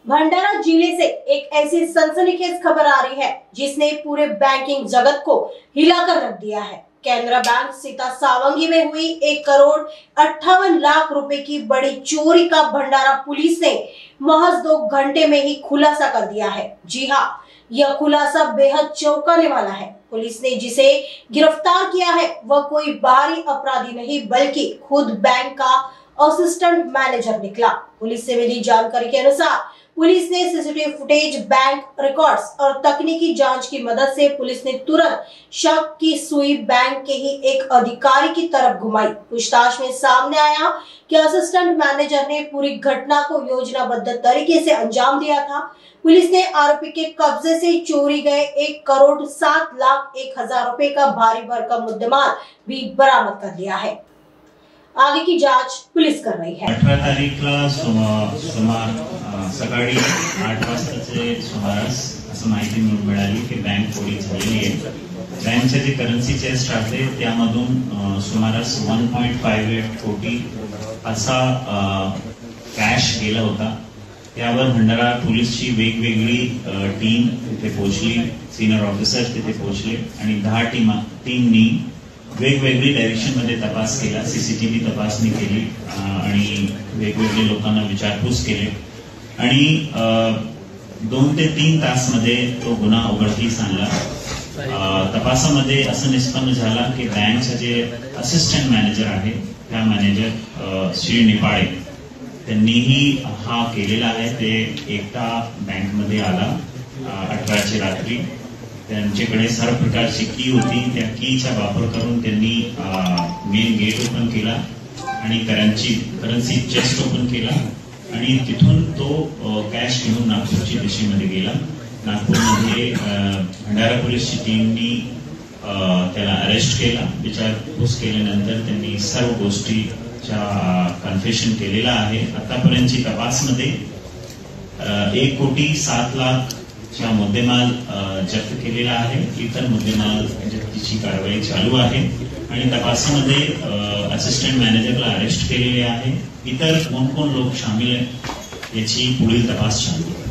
भंडारा जिले से एक ऐसी सनसनीखेज खबर आ रही है जिसने पूरे बैंकिंग जगत को हिलाकर रख दिया है। केनरा बैंक सीता सावंगी में हुई 1,58,00,000 रुपए की बड़ी चोरी का भंडारा पुलिस ने महज 2 घंटे में ही खुलासा कर दिया है। जी हाँ, यह खुलासा बेहद चौंकाने वाला है। पुलिस ने जिसे गिरफ्तार किया है वह कोई बाहरी अपराधी नहीं बल्कि खुद बैंक का असिस्टेंट मैनेजर निकला। पुलिस से मिली जानकारी के अनुसार पुलिस ने सीसीटीवी फुटेज, बैंक रिकॉर्ड्स और तकनीकी जांच की मदद से पुलिस ने तुरंत शक की सुई बैंक के ही एक अधिकारी की तरफ घुमाई। पूछताछ में सामने आया कि असिस्टेंट मैनेजर ने पूरी घटना को योजनाबद्ध तरीके से अंजाम दिया था। पुलिस ने आरोपी के कब्जे से चोरी गए 1,07,01,000 रुपए का भारी भरकम मुद्देमाल भी बरामद कर लिया है। आगे की जांच पुलिस कर रही है। 18 तारीखला सकाळी 8 वाजताचे सुमारास असं माहिती मिळाली की बँक चोरी झालेली आहे। बँकचे जे करन्सी चेस्ट आहे त्यामधून सुमारास 1.58 कोटी असा कॅश गेला होता। त्यावर भंडारा पोलीसची वेगवेगळी टीम तिथे पोहोचली, सिनियर ऑफिसर्स तिथे पोहोचले आणि 10 टीमनी वेगवेगळी डायरेक्शन मध्ये तपास केला, सीसीटीव्ही तपासणी केली आणि वेगवेगळे लोकांना विचारपूस केली आणि 2 ते 3 तास मध्ये तो गुन्हा उघडकीस आणला। तपासामध्ये असं निष्पन्न झाला की बँकचे जे असिस्टंट मॅनेजर आहे त्या मॅनेजर श्री निपाळे त्यांनीही हा केलेला आहे। ते एकटा बँकमध्ये आला 18ची रात्री। त्यांच्याकडे सर्व प्रकारची की होती, त्या कीचा वापर करून त्यांनी मेन गेट ओपन केला आणि करन्सी चेस्ट ओपन केला आणि तिथून तो कॅश घेऊन नागपूरच्या दिशेमध्ये गेला। नागपूरमध्ये भंडारा पोलीसची टीमनी त्याला अरेस्ट केला। विचारपूस केल्यानंतर त्यांनी सर्व गोष्टीचा कन्फेशन केलेला आहे। आतापर्यंतची तपासमध्ये 1,07,00,000 चा मुद्देमाल जप्त केलेला आहे। इतर मुद्देमाल जप्तीची कारवाई चालू आहे आणि तपासामध्ये असिस्टंट मॅनेजरला अरेस्ट केलेले आहे। इतर कोण लोक सामील आहेत याची पुढील तपास चालू आहे।